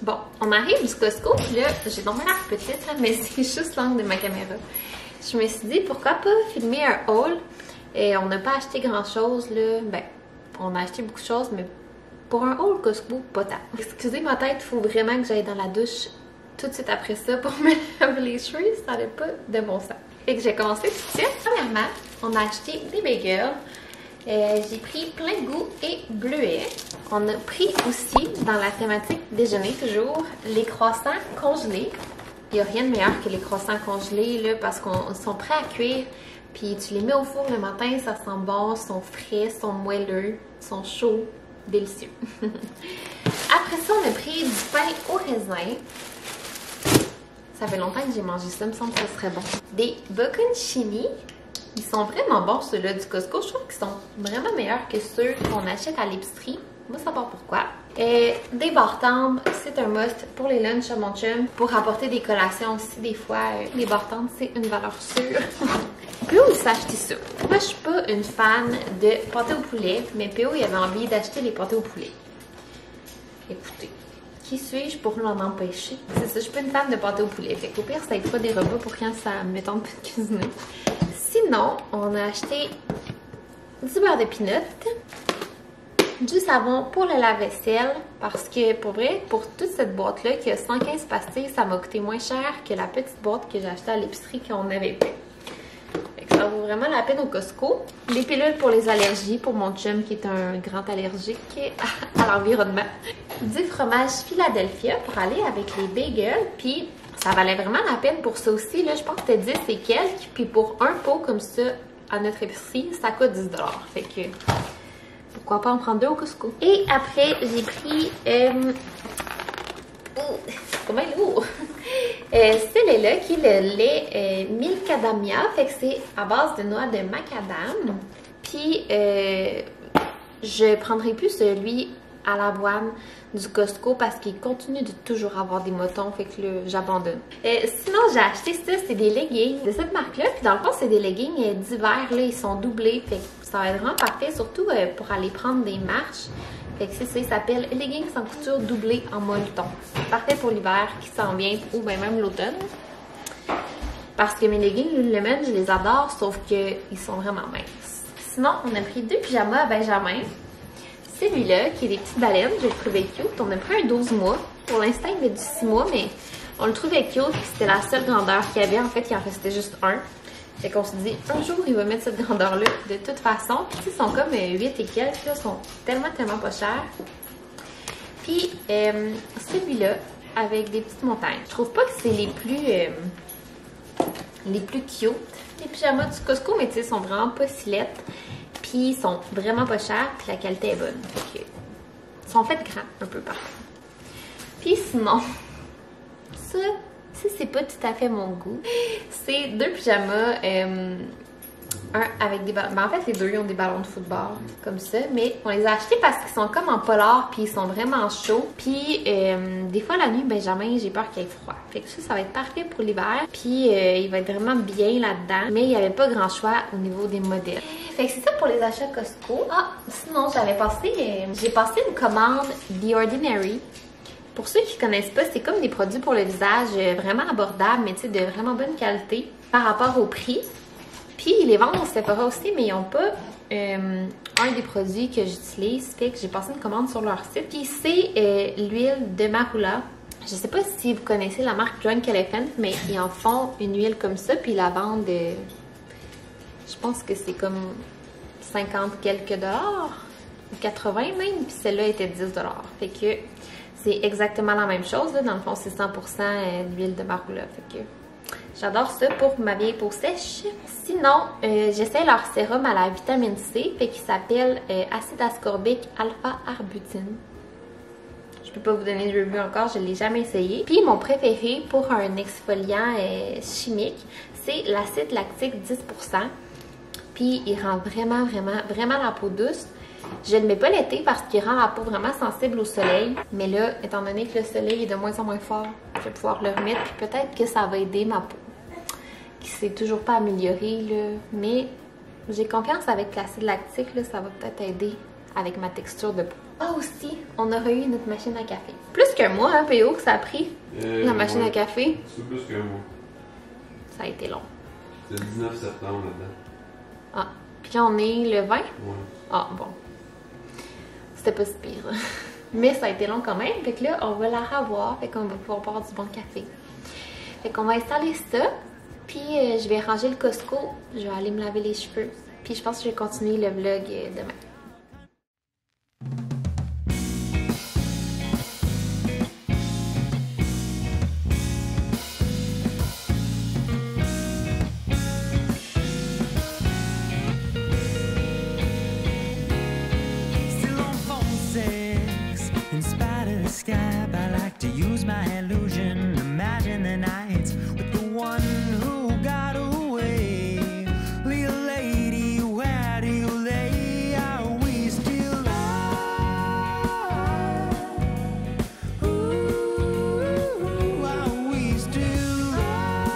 Bon, on arrive du Costco, puis là, j'ai donc l'air petite, là, mais c'est juste l'angle de ma caméra. Je me suis dit, pourquoi pas filmer un haul? Et on n'a pas acheté grand-chose, là. Ben, on a acheté beaucoup de choses, mais pour un haul Costco, pas tant. Excusez ma tête, il faut vraiment que j'aille dans la douche tout de suite après ça pour me laver les cheveux. Ça n'allait pas de bon sens. Fait que j'ai commencé tout de suite. Premièrement, on a acheté des bagels. J'ai pris plein de goût et bleuets. On a pris aussi, dans la thématique déjeuner toujours, les croissants congelés. Il n'y a rien de meilleur que les croissants congelés là, parce qu'ils sont prêts à cuire. Puis tu les mets au four le matin, ça sent bon, sont frais, sont moelleux, sont chauds, délicieux. Après ça, on a pris du pain au raisin. Ça fait longtemps que j'ai mangé ça, il me semble que ce serait bon. Des bocconcini. Ils sont vraiment bons, ceux-là du Costco. Je trouve qu'ils sont vraiment meilleurs que ceux qu'on achète à l'épicerie. Moi, ça part pourquoi. Des bar-tendres, c'est un must pour les lunchs à mon chum. Pour apporter des collations aussi, des fois, les bar-tendres, c'est une valeur sûre. P.O. il s'est acheté ça. Moi, je suis pas une fan de pâté au poulet, mais P.O. il avait envie d'acheter les pâtés au poulet. Écoutez, qui suis-je pour l'en empêcher? C'est ça, je suis pas une fan de pâté au poulet. Fait qu'au pire, ça aide pas des repas pour quand ça me tente plus de cuisiner. Sinon, on a acheté du beurre de pinot, du savon pour le lave-vaisselle, parce que pour vrai, pour toute cette boîte-là qui a 115 pastilles, ça m'a coûté moins cher que la petite boîte que j'ai achetée à l'épicerie qu'on avait pris. Fait que ça vaut vraiment la peine au Costco. Les pilules pour les allergies, pour mon chum qui est un grand allergique à l'environnement. Du fromage Philadelphia pour aller avec les bagels, puis ça valait vraiment la peine pour ça aussi. Là, je pense que c'était 10 et quelques. Puis pour un pot comme ça, à notre épicerie, ça coûte 10 $. Fait que, pourquoi pas en prendre deux au Costco? Et après, j'ai pris... c'est quand même lourd! Celui-là, qui est le lait Milkadamia. Fait que c'est à base de noix de macadam. Puis, je prendrai plus celui à l'avoine du Costco parce qu'il continue de toujours avoir des motons, fait que là, j'abandonne. Sinon, j'ai acheté ça, c'est des leggings de cette marque-là, puis dans le fond, c'est des leggings d'hiver, là, ils sont doublés, fait que ça va être vraiment parfait, surtout pour aller prendre des marches. Fait que c'est ça, il s'appelle leggings sans couture doublés en molleton. Parfait pour l'hiver qui s'en vient, ou bien même l'automne. Parce que mes leggings Lululemon, je les adore, sauf qu'ils sont vraiment minces. Sinon, on a pris deux pyjamas à Benjamin. Celui-là, qui est des petites baleines, je le trouvais cute. On a pris un 12 mois. Pour l'instant, il met du 6 mois, mais on le trouvait cute. C'était la seule grandeur qu'il y avait. En fait, il en restait juste un. Fait qu'on se dit, un jour, il va mettre cette grandeur-là de toute façon. Puis, ils sont comme 8 et quelques. Là, sont tellement pas chers. Puis, celui-là, avec des petites montagnes. Je trouve pas que c'est les plus cute. Les pyjamas du Costco, mais tu sais, ils sont vraiment pas silettes. Puis ils sont vraiment pas chers, puis la qualité est bonne. Donc, ils sont faits grands un peu partout. Puis sinon, ça c'est pas tout à fait mon goût. C'est deux pyjamas, un avec des ballons. Ben, en fait, les deux ils ont des ballons de football, comme ça. Mais on les a achetés parce qu'ils sont comme en polar, puis ils sont vraiment chauds. Puis des fois la nuit, Benjamin, j'ai peur qu'il ait froid. Fait que ça va être parfait pour l'hiver. Puis il va être vraiment bien là-dedans. Mais il n'y avait pas grand choix au niveau des modèles. Fait que c'est ça pour les achats Costco. Ah, sinon j'ai passé une commande The Ordinary. Pour ceux qui connaissent pas, c'est comme des produits pour le visage vraiment abordables, mais tu sais, de vraiment bonne qualité par rapport au prix. Puis ils les vendent au Sephora aussi, mais ils n'ont pas un des produits que j'utilise. Fait que j'ai passé une commande sur leur site. Puis c'est l'huile de marula. Je sais pas si vous connaissez la marque Drunk Elephant, mais ils en font une huile comme ça, puis ils la vendent... je pense que c'est comme 50 quelques dollars, ou 80 même, puis celle-là était 10 $. Fait que c'est exactement la même chose, là. Dans le fond, c'est 100% d'huile de marula. Fait que j'adore ça pour ma vieille peau sèche. Sinon, j'essaie leur sérum à la vitamine C, fait qu'il s'appelle acide ascorbique alpha-arbutin. Je peux pas vous donner de review encore, je l'ai jamais essayé. Puis mon préféré pour un exfoliant chimique, c'est l'acide lactique 10%. Puis il rend vraiment la peau douce. Je ne le mets pas l'été parce qu'il rend la peau vraiment sensible au soleil. Mais là, étant donné que le soleil est de moins en moins fort, je vais pouvoir le remettre. Puis peut-être que ça va aider ma peau, qui s'est toujours pas améliorée, là. Mais J'ai confiance avec l'acide lactique, là, ça va peut-être aider avec ma texture de peau. Ah aussi, on aurait eu notre machine à café. Plus que moi, hein, PO, que ça a pris, la machine à café. C'est plus que moi. Ça a été long. C'est le 19 septembre là-dedans. Ah, puis là, on est le 20? Ouais. Ah, bon. C'était pas si pire. Mais ça a été long quand même. Fait que là, on va la revoir. Fait qu'on va pouvoir boire du bon café. Fait qu'on va installer ça. Puis je vais ranger le Costco. Je vais aller me laver les cheveux. Puis je pense que je vais continuer le vlog demain. Scab, I like to use my illusion, imagine the nights with the one who got away. Little lady, where do you lay? Are we still alive? Ooh, are we still alive?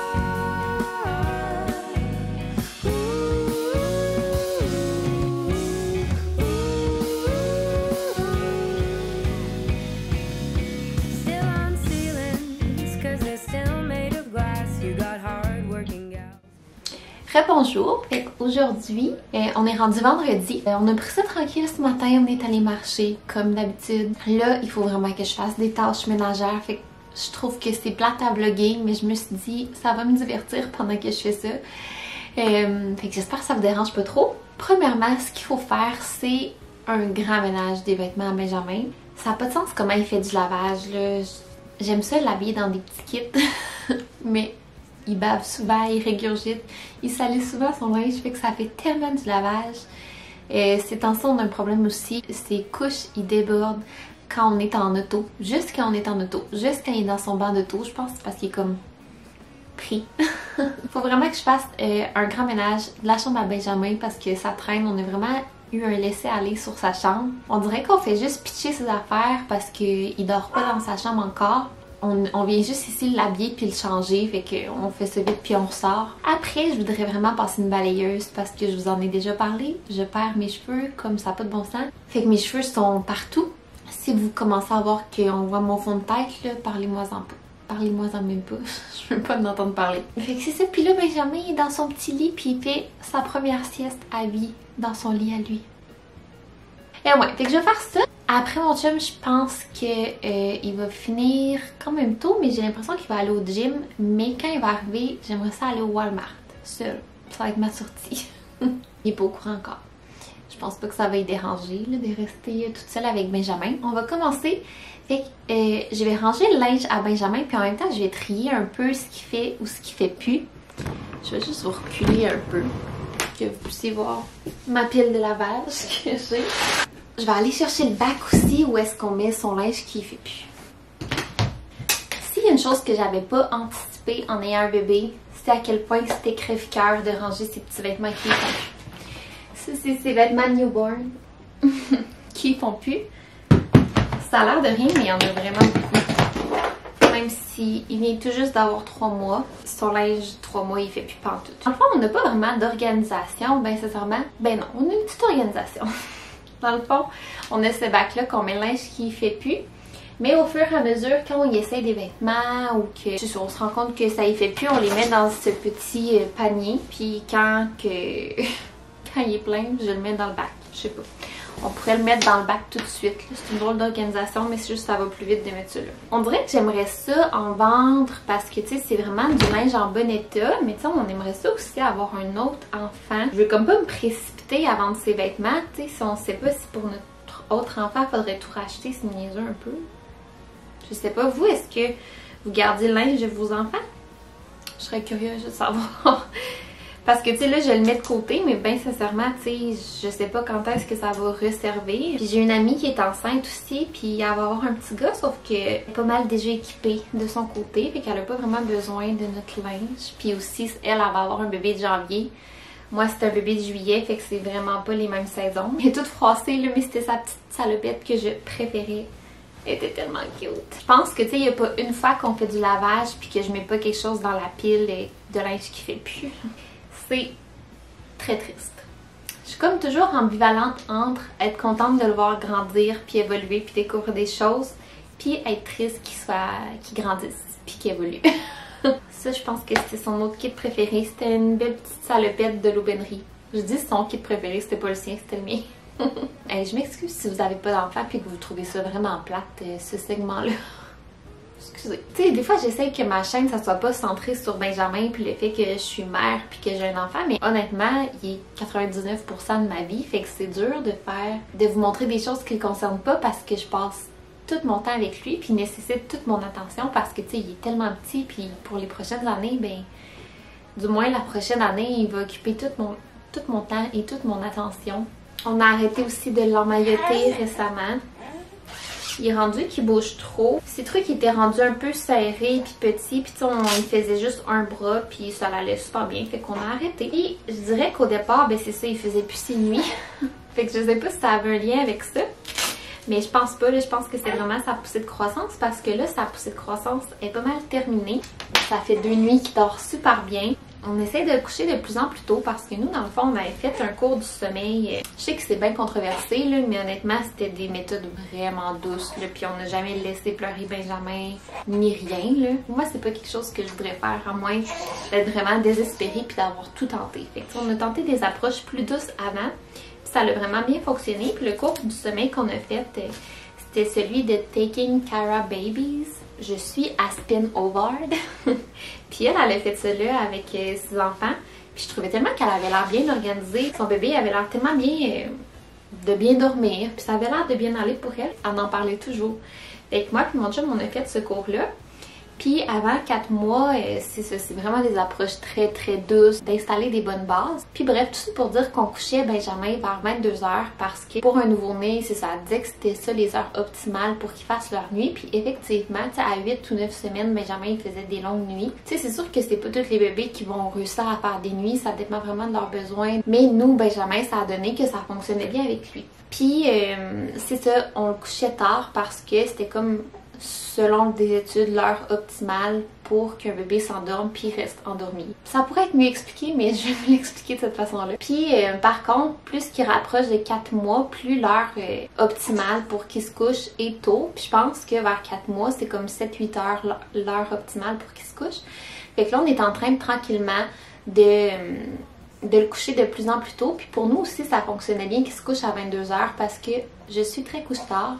Bonjour, aujourd'hui on est rendu vendredi, on a pris ça tranquille ce matin, on est allé marcher comme d'habitude. Là il faut vraiment que je fasse des tâches ménagères, fait que je trouve que c'est plate à vlogger, mais je me suis dit ça va me divertir pendant que je fais ça. Fait que j'espère que ça vous dérange pas trop. Premièrement, ce qu'il faut faire, c'est un grand ménage des vêtements à Benjamin. Ça n'a pas de sens comment il fait du lavage là. J'aime ça l'habiller dans des petits kits, mais il bave souvent, il régurgite, il salit souvent son linge, fait que ça fait tellement du lavage. Ces temps-ci, on a un problème aussi, ses couches, il déborde quand on est en auto, juste quand on est en auto, juste quand il est dans son banc d'auto, je pense que c'est parce qu'il est comme pris. Faut vraiment que je fasse un grand ménage de la chambre à Benjamin parce que ça traîne, on a vraiment eu un laisser-aller sur sa chambre. On dirait qu'on fait juste pitcher ses affaires parce qu'il dort pas dans sa chambre encore. On vient juste ici l'habiller puis le changer, fait qu'on fait ça vite puis on ressort. Après, je voudrais vraiment passer une balayeuse parce que je vous en ai déjà parlé. Je perds mes cheveux comme ça, pas de bon sens. Fait que mes cheveux sont partout. Si vous commencez à voir qu'on voit mon fond de tête, là, parlez-moi-en pas. Parlez-moi-en même pas. Je veux pas m'entendre parler. Fait que c'est ça. Puis là, Benjamin est dans son petit lit puis il fait sa première sieste à vie dans son lit à lui. Et ouais, fait que je vais faire ça. Après mon chum, je pense qu'il va finir quand même tôt, mais j'ai l'impression qu'il va aller au gym. Mais quand il va arriver, j'aimerais ça aller au Walmart, seul. Ça va être ma sortie. Il est pas au courant encore. Je pense pas que ça va y déranger là, de rester toute seule avec Benjamin. On va commencer. Fait que je vais ranger le linge à Benjamin, puis en même temps, je vais trier un peu ce qu'il fait ou ce qu'il fait plus. Je vais juste vous reculer un peu, que vous puissiez voir ma pile de lavage que j'ai. Je vais aller chercher le bac aussi où est-ce qu'on met son linge qui fait plus. S'il y a une chose que j'avais pas anticipée en ayant un bébé, c'est à quel point c'était crève-cœur de ranger ses petits vêtements qui font plus. Ça, c'est ses vêtements newborn qui font plus. Ça a l'air de rien, mais il y en a vraiment beaucoup. Même s'il vient tout juste d'avoir 3 mois, son linge 3 mois il fait plus pantoute. Dans le fond, on n'a pas vraiment d'organisation, ben sincèrement. Ben non, on a une petite organisation. Dans le fond, on a ce bac-là qu'on met le linge qui fait plus. Mais au fur et à mesure, quand on y essaie des vêtements ou que on se rend compte que ça y fait plus, on les met dans ce petit panier. Puis quand il est plein, je le mets dans le bac. Je sais pas. On pourrait le mettre dans le bac tout de suite. C'est une drôle d'organisation, mais c'est juste que ça va plus vite de mettre ça là. On dirait que j'aimerais ça en vendre parce que tu sais, c'est vraiment du linge en bon état. Mais tu sais, on aimerait ça aussi avoir un autre enfant. Je veux comme pas me précipiter à vendre ses vêtements. Tu sais, si on sait pas si pour notre autre enfant, il faudrait tout racheter, c'est niaiseux un peu. Je sais pas, vous, est-ce que vous gardez le linge de vos enfants? Je serais curieuse de savoir. Parce que, tu sais, là, je le mets de côté, mais bien sincèrement, tu sais, je sais pas quand est-ce que ça va resservir. Puis j'ai une amie qui est enceinte aussi, puis elle va avoir un petit gars, sauf qu'elle est pas mal déjà équipée de son côté, fait qu'elle a pas vraiment besoin de notre linge. Puis aussi, elle va avoir un bébé de janvier. Moi, c'est un bébé de juillet, fait que c'est vraiment pas les mêmes saisons. Elle est toute froissée, là, mais c'était sa petite salopette que je préférais. Elle était tellement cute. Je pense que, tu sais, il n'y a pas une fois qu'on fait du lavage puis que je mets pas quelque chose dans la pile de linge qui fait plus. C'est très triste. Je suis comme toujours ambivalente entre être contente de le voir grandir, puis évoluer, puis découvrir des choses, puis être triste qu'il grandisse, puis qu'il évolue. Ça, je pense que c'était son autre kit préféré. C'était une belle petite salopette de l'aubainerie. Je dis son kit préféré, c'était pas le sien, c'était le mien. Hey, je m'excuse si vous n'avez pas d'enfant puis que vous trouvez ça vraiment plate, ce segment-là. Excusez. Tu sais, des fois, j'essaie que ma chaîne, ça soit pas centrée sur Benjamin puis le fait que je suis mère puis que j'ai un enfant, mais honnêtement, il est 99% de ma vie, fait que c'est dur de vous montrer des choses qui le concernent pas parce que je passe tout mon temps avec lui puis il nécessite toute mon attention parce que, tu sais, il est tellement petit puis pour les prochaines années, ben, du moins la prochaine année, il va occuper tout mon temps et toute mon attention. On a arrêté aussi de l'emmailloter récemment. Il est rendu qu'il bouge trop. Ces trucs étaient rendus un peu serrés puis petits. Puis il faisait juste un bras puis ça l'allait super bien. Fait qu'on a arrêté. Et je dirais qu'au départ, ben c'est ça, il faisait plus ses nuits. Fait que je sais pas si ça avait un lien avec ça. Mais je pense pas, là, je pense que c'est vraiment sa poussée de croissance parce que là, sa poussée de croissance est pas mal terminée. Ça fait 2 nuits qu'il dort super bien. On essaie de le coucher de plus en plus tôt parce que nous, dans le fond, on avait fait un cours du sommeil. Je sais que c'est bien controversé, là, mais honnêtement, c'était des méthodes vraiment douces. Là, puis on n'a jamais laissé pleurer Benjamin ni rien. Là. Moi, c'est pas quelque chose que je voudrais faire, à moins d'être vraiment désespérée puis d'avoir tout tenté. Fait que, on a tenté des approches plus douces avant. Puis ça a vraiment bien fonctionné. Puis le cours du sommeil qu'on a fait, c'était celui de Taking Cara Babies. Je suis Aspen Ovard. Puis elle a fait ça là avec ses enfants. Puis je trouvais tellement qu'elle avait l'air bien organisée. Son bébé avait l'air tellement bien de bien dormir. Puis ça avait l'air de bien aller pour elle. Elle en parlait toujours. Fait que moi puis mon chum, on a fait ce cours-là. Puis avant 4 mois, c'est ça, c'est vraiment des approches très très douces, d'installer des bonnes bases. Puis bref, tout ça pour dire qu'on couchait Benjamin vers 22h parce que pour un nouveau-né, c'est ça, elle disait que c'était ça les heures optimales pour qu'ils fassent leur nuit. Puis effectivement, tu sais, à 8 ou 9 semaines, Benjamin il faisait des longues nuits. Tu sais, c'est sûr que c'est pas tous les bébés qui vont réussir à faire des nuits, ça dépend vraiment de leurs besoins. Mais nous, Benjamin, ça a donné que ça fonctionnait bien avec lui. Puis c'est ça, on le couchait tard parce que c'était comme selon des études, l'heure optimale pour qu'un bébé s'endorme puis reste endormi. Ça pourrait être mieux expliqué, mais je vais vous l'expliquer de cette façon-là. Puis par contre, plus qu'il rapproche de 4 mois, plus l'heure optimale pour qu'il se couche est tôt. Puis je pense que vers 4 mois, c'est comme 7-8 heures l'heure optimale pour qu'il se couche. Fait que là, on est en train de tranquillement de le coucher de plus en plus tôt. Puis pour nous aussi, ça fonctionnait bien qu'il se couche à 22h parce que je suis très couche-tard.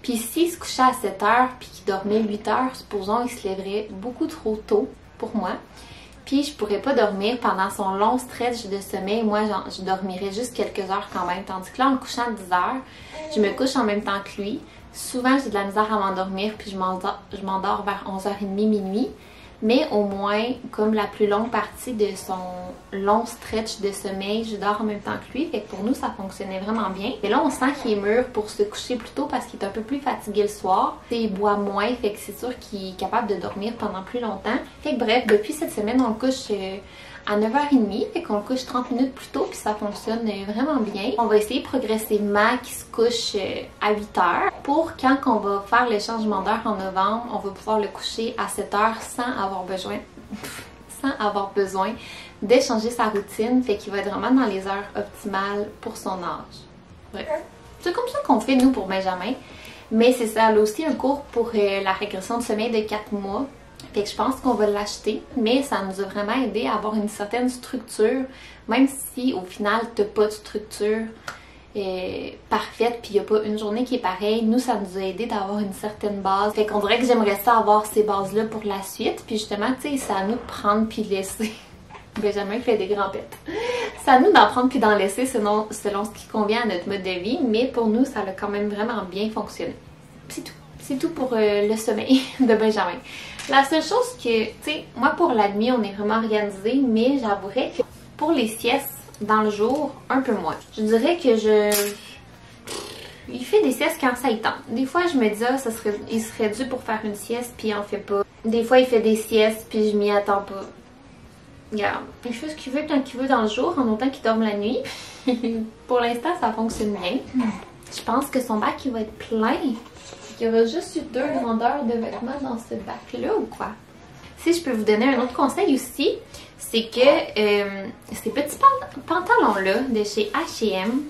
Puis s'il se couchait à 7h puis qu'il dormait 8h, supposons, il se lèverait beaucoup trop tôt pour moi. Puis je pourrais pas dormir pendant son long stretch de sommeil. Moi, je dormirais juste quelques heures quand même. Tandis que là, en me couchant à 10h, je me couche en même temps que lui. Souvent, j'ai de la misère à m'endormir puis je m'endors vers 11h30, minuit. Mais au moins, comme la plus longue partie de son long stretch de sommeil, je dors en même temps que lui. Fait que pour nous, ça fonctionnait vraiment bien. Et là, on sent qu'il est mûr pour se coucher plus tôt parce qu'il est un peu plus fatigué le soir. Il boit moins, fait que c'est sûr qu'il est capable de dormir pendant plus longtemps. Fait que bref, depuis cette semaine, on le couche à 9h30, fait qu'on le couche 30 minutes plus tôt, puis ça fonctionne vraiment bien. On va essayer progressivement qu'il se couche à 8h pour quand on va faire le changement d'heure en novembre, on va pouvoir le coucher à 7h sans avoir besoin d'échanger sa routine, fait qu'il va être vraiment dans les heures optimales pour son âge. Bref. C'est comme ça qu'on fait nous pour Benjamin, mais c'est ça, elle a aussi un cours pour la régression de sommeil de 4 mois. Fait que je pense qu'on va l'acheter, mais ça nous a vraiment aidé à avoir une certaine structure, même si au final t'as pas de structure parfaite puis il n'y a pas une journée qui est pareille. Nous, ça nous a aidé d'avoir une certaine base. Fait qu'on dirait que j'aimerais ça avoir ces bases-là pour la suite. Puis justement, tu sais, c'est à nous de prendre puis laisser. Benjamin fait des grands pets. C'est à nous d'en prendre puis d'en laisser selon ce qui convient à notre mode de vie, mais pour nous, ça a quand même vraiment bien fonctionné. C'est tout. C'est tout pour le sommeil de Benjamin. La seule chose que, tu sais, moi pour la nuit, on est vraiment organisé, mais j'avouerais que pour les siestes dans le jour, un peu moins. Je dirais que il fait des siestes quand ça y tente. Des fois, je me dis, il serait dû pour faire une sieste, puis il en fait pas. Des fois, il fait des siestes, puis je m'y attends pas. Regarde, il fait ce qu'il veut quand il veut dans le jour, en autant qu'il dorme la nuit. Pour l'instant, ça fonctionne bien. Je pense que son bac, il va être plein. Il y aura juste eu 2 grandeurs de vêtements dans ce bac-là ou quoi? Si je peux vous donner un autre conseil aussi, c'est que ces petits pantalons-là de chez H&M,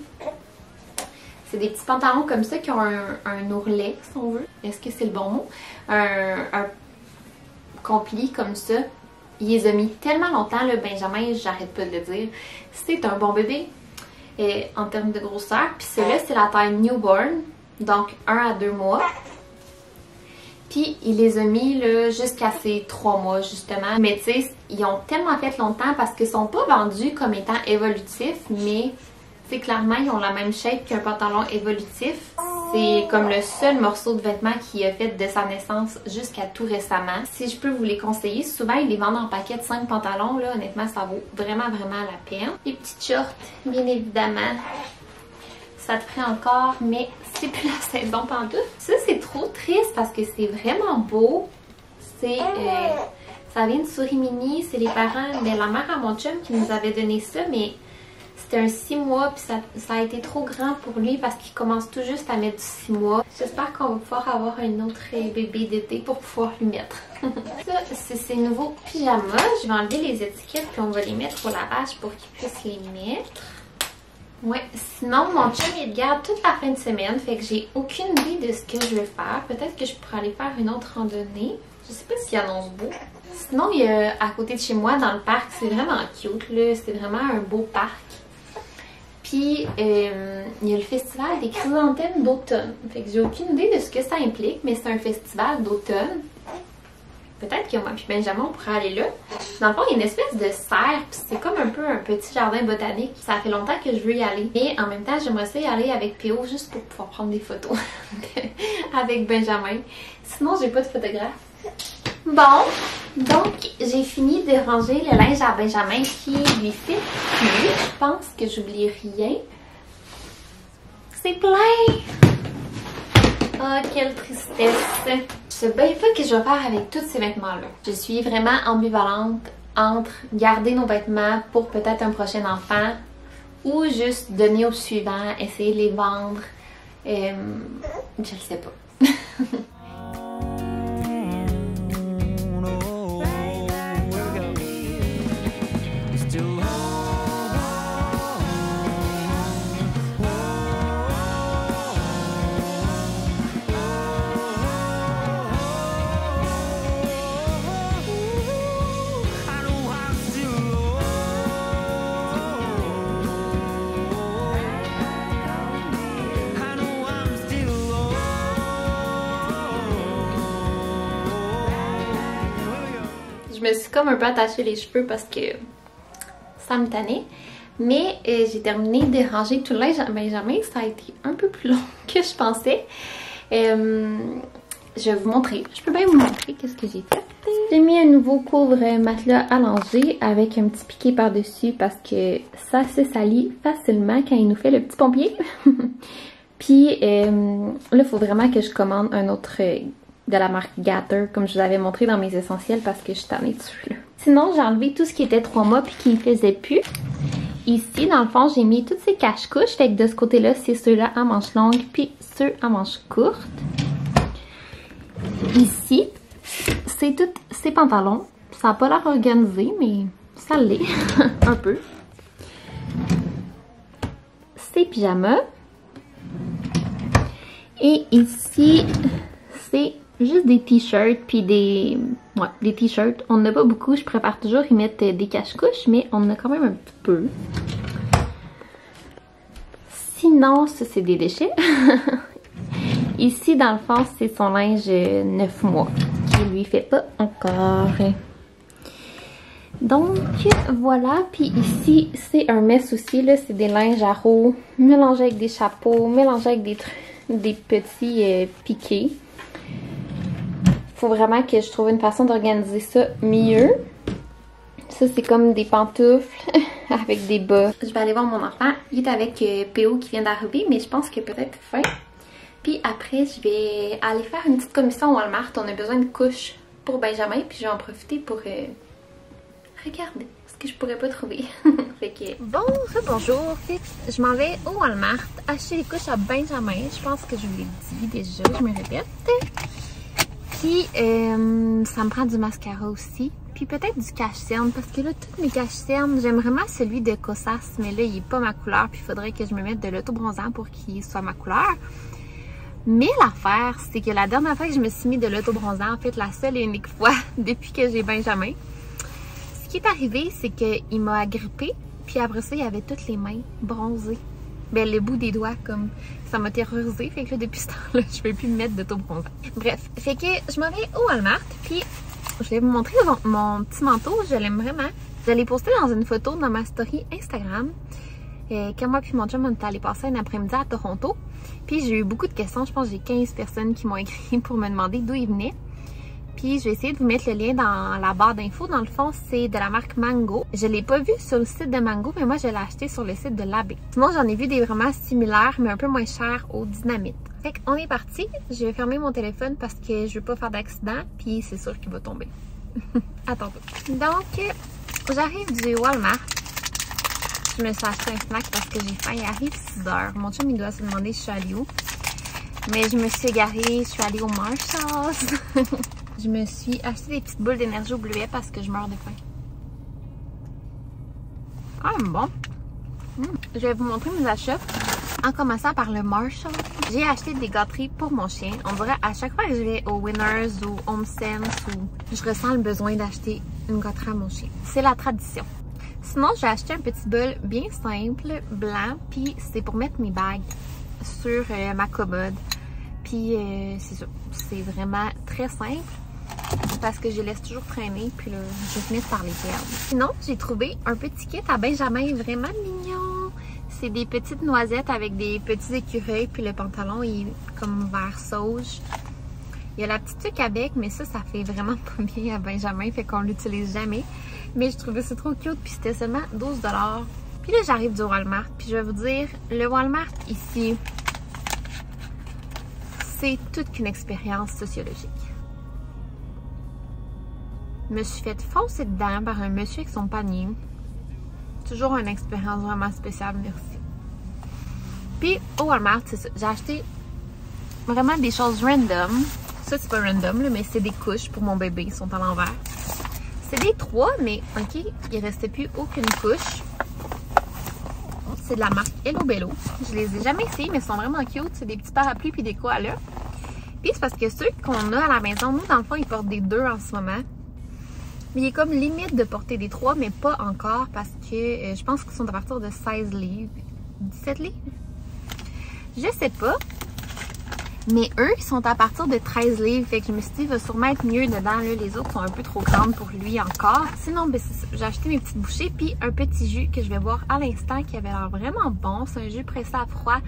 c'est des petits pantalons comme ça qui ont un ourlet, si on veut. Est-ce que c'est le bon mot? Un compli comme ça. Il les a mis tellement longtemps, le Benjamin, j'arrête pas de le dire. C'est un bon bébé en termes de grosseur. Puis celui-là, c'est la taille newborn, donc 1 à 2 mois. Puis il les a mis là jusqu'à ses 3 mois justement. Mais tu sais, ils ont tellement fait longtemps parce qu'ils sont pas vendus comme étant évolutifs, mais c'est clairement ils ont la même shape qu'un pantalon évolutif. C'est comme le seul morceau de vêtement qu'il a fait de sa naissance jusqu'à tout récemment. Si je peux vous les conseiller, souvent ils les vendent en paquet de 5 pantalons. Là, honnêtement, ça vaut vraiment la peine. Les petites shorts, bien évidemment. Ça te ferait encore, mais c'est plus la saison pantoute. Ça, c'est trop triste parce que c'est vraiment beau. C'est... ça vient de Souris-Mini. C'est les parents de la mère à mon chum qui nous avait donné ça, mais... C'était un 6 mois, puis ça a été trop grand pour lui parce qu'il commence tout juste à mettre du 6 mois. J'espère qu'on va pouvoir avoir un autre bébé d'été pour pouvoir lui mettre. Ça, c'est ses nouveaux pyjamas. Je vais enlever les étiquettes puis on va les mettre au lavage pour qu'il puisse les mettre. Ouais, sinon mon chum il garde toute la fin de semaine, fait que j'ai aucune idée de ce que je vais faire. Peut-être que je pourrais aller faire une autre randonnée. Je sais pas s'il annonce beau. Sinon, il y a à côté de chez moi dans le parc, c'est vraiment cute là. C'est vraiment un beau parc. Puis, il y a le festival des chrysanthèmes d'automne. Fait que j'ai aucune idée de ce que ça implique, mais c'est un festival d'automne. Peut-être que moi et Benjamin, on pourrait aller là. Dans le fond, il y a une espèce de serre, puis c'est comme un peu un petit jardin botanique. Ça fait longtemps que je veux y aller. Et en même temps, j'aimerais ça y aller avec P.O. juste pour pouvoir prendre des photos avec Benjamin. Sinon, j'ai pas de photographe. Bon, donc j'ai fini de ranger le linge à Benjamin qui lui fait plus. Je pense que j'oublie rien. C'est plein! Oh, quelle tristesse! Je sais bien pas ce que je vais faire avec tous ces vêtements-là. Je suis vraiment ambivalente entre garder nos vêtements pour peut-être un prochain enfant ou juste donner au suivant, essayer de les vendre. Je le sais pas. Je me suis comme un peu attachée les cheveux parce que ça me tannait. Mais j'ai terminé de ranger tout le linge à Benjamin. Ça a été un peu plus long que je pensais. Je vais vous montrer. Je peux bien vous montrer qu'est-ce que j'ai fait. J'ai mis un nouveau couvre-matelas allongé avec un petit piqué par-dessus parce que ça se salit facilement quand il nous fait le petit pompier. Puis là, il faut vraiment que je commande un autre... de la marque Gatter, comme je vous avais montré dans mes essentiels parce que je suis tannée de celui-là. Sinon, j'ai enlevé tout ce qui était 3 mois puis qui ne faisait plus. Ici, dans le fond, j'ai mis toutes ces cache-couches. Fait que de ce côté-là, c'est ceux-là à manches longues puis ceux à manches courtes. Ici, c'est tous ces pantalons. Ça n'a pas l'air organisé, mais ça l'est. Un peu. Ces pyjamas. Et ici, c'est... juste des t-shirts puis des... ouais, des t-shirts. On n'en a pas beaucoup. Je préfère toujours y mettre des cache-couches, mais on en a quand même un petit peu. Sinon, ça c'est des déchets. Ici, dans le fond, c'est son linge 9 mois. Qui lui fait pas encore. Donc, voilà. Puis ici, c'est un mess aussi. Là, c'est des linges à roues mélangés avec des chapeaux, mélangés avec des petits piqués. Faut vraiment que je trouve une façon d'organiser ça mieux. Ça, c'est comme des pantoufles avec des bas. Je vais aller voir mon enfant. Il est avec P.O. qui vient d'arriver, mais je pense que peut-être fin. Puis après, je vais aller faire une petite commission au Walmart. On a besoin de couches pour Benjamin, puis je vais en profiter pour regarder ce que je pourrais pas trouver. Fait que... bonjour. Je m'en vais au Walmart acheter des couches à Benjamin. Je pense que je vous l'ai dit déjà, je me répète. Puis, ça me prend du mascara aussi. Puis peut-être du cache-cerne, parce que là, toutes mes cache-cernes, j'aime vraiment celui de Kosas, mais là, il n'est pas ma couleur. Puis il faudrait que je me mette de l'auto-bronzant pour qu'il soit ma couleur. Mais l'affaire, c'est que la dernière fois que je me suis mis de l'auto-bronzant, en fait, la seule et unique fois depuis que j'ai Benjamin, ce qui est arrivé, c'est qu'il m'a agrippée. Puis après ça, il avait toutes les mains bronzées. Ben, le bout des doigts, comme ça m'a terrorisée. Fait que là, depuis ce temps-là, je ne vais plus me mettre d'auto-bronzant. Bref, fait que je m'en vais au Walmart. Puis, je vais vous montrer mon petit manteau. Je l'aime vraiment. Je l'ai posté dans une photo dans ma story Instagram. Quand moi puis mon chum, on est allé passer un après-midi à Toronto. Puis, j'ai eu beaucoup de questions. Je pense que j'ai 15 personnes qui m'ont écrit pour me demander d'où ils venaient. Puis, je vais essayer de vous mettre le lien dans la barre d'infos. Dans le fond, c'est de la marque Mango. Je ne l'ai pas vu sur le site de Mango, mais moi, je l'ai acheté sur le site de l'Abbé. Sinon, j'en ai vu des vraiment similaires, mais un peu moins chers au Dynamite. Fait qu'on est parti. Je vais fermer mon téléphone parce que je veux pas faire d'accident. Puis, c'est sûr qu'il va tomber. Attends. Donc, j'arrive du Walmart. Je me suis acheté un snack parce que j'ai faim. Il arrive 6 h. Mon chum, il doit se demander je suis allée où. Mais je me suis égarée. Je suis allée au Marshalls. Je me suis acheté des petites boules d'énergie au bleuet parce que je meurs de faim. Ah, bon. Je vais vous montrer mes achats. En commençant par le Marshall, j'ai acheté des gâteries pour mon chien. On dirait à chaque fois que je vais au Winners ou HomeSense, je ressens le besoin d'acheter une gâterie à mon chien. C'est la tradition. Sinon, j'ai acheté un petit bol bien simple, blanc, puis c'est pour mettre mes bagues sur ma commode. Puis c'est ça, c'est vraiment très simple. Parce que je laisse toujours traîner, puis là, je finis par les perdre. Sinon, j'ai trouvé un petit kit à Benjamin vraiment mignon. C'est des petites noisettes avec des petits écureuils, puis le pantalon est comme vert sauge. Il y a la petite tuque avec, mais ça fait vraiment pas bien à Benjamin, fait qu'on l'utilise jamais. Mais je trouvais ça trop cute, puis c'était seulement 12 $. Puis là, j'arrive du Walmart, puis je vais vous dire, le Walmart ici, c'est toute qu'une expérience sociologique. Je me suis fait foncer dedans par un monsieur avec son panier. Toujours une expérience vraiment spéciale, merci. Puis au Walmart, c'est ça. J'ai acheté vraiment des choses random. Ça, c'est pas random, là, mais c'est des couches pour mon bébé. Ils sont à l'envers. C'est des 3, mais ok, il restait plus aucune couche. C'est de la marque Hello Bello. Je les ai jamais essayés, mais ils sont vraiment cute. C'est des petits parapluies puis des koalas. Puis c'est parce que ceux qu'on a à la maison, nous, dans le fond, ils portent des 2 en ce moment. Mais il est comme limite de porter des 3, mais pas encore parce que je pense qu'ils sont à partir de 16 livres. 17 livres? Je sais pas. Mais eux, ils sont à partir de 13 livres. Fait que je me suis dit, il va sûrement être mieux dedans. Là, les autres sont un peu trop grandes pour lui encore. Sinon, ben, j'ai acheté mes petites bouchées puis un petit jus que je vais boire à l'instant qui avait l'air vraiment bon. C'est un jus pressé à froid,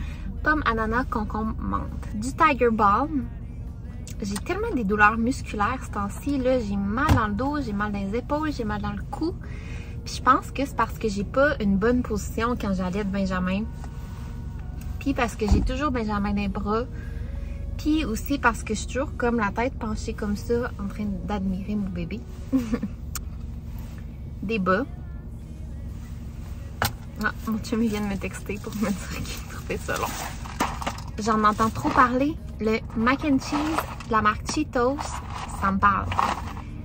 pomme, ananas, concombre, menthe. Du Tiger Balm. J'ai tellement des douleurs musculaires ce temps-ci. J'ai mal dans le dos, j'ai mal dans les épaules, j'ai mal dans le cou. Puis je pense que c'est parce que j'ai pas une bonne position quand j'allais de Benjamin. Puis parce que j'ai toujours Benjamin dans les bras. Puis aussi parce que je suis toujours comme la tête penchée comme ça, en train d'admirer mon bébé. Des bas. Ah, mon chum vient de me texter pour me dire qu'il trouvait ça long. J'en entends trop parler. Le mac and cheese de la marque Cheetos, ça me parle.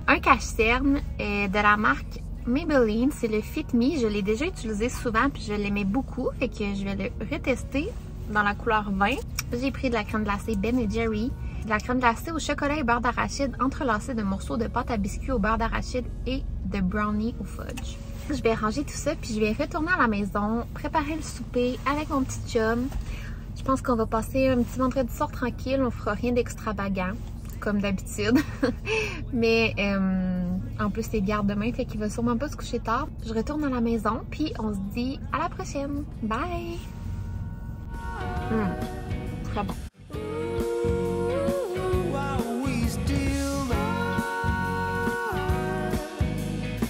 Un cache-cerne de la marque Maybelline, c'est le Fit Me. Je l'ai déjà utilisé souvent puis je l'aimais beaucoup. Fait que je vais le retester dans la couleur 20. J'ai pris de la crème glacée Ben & Jerry. De la crème glacée au chocolat et beurre d'arachide entrelacée de morceaux de pâte à biscuits au beurre d'arachide et de brownie au fudge. Je vais ranger tout ça puis je vais retourner à la maison, préparer le souper avec mon petit chum. Je pense qu'on va passer un petit vendredi soir tranquille. On fera rien d'extravagant, comme d'habitude. Mais en plus, c'est garde demain, fait qu'il va sûrement pas se coucher tard. Je retourne à la maison, puis on se dit à la prochaine. Bye! Très bon.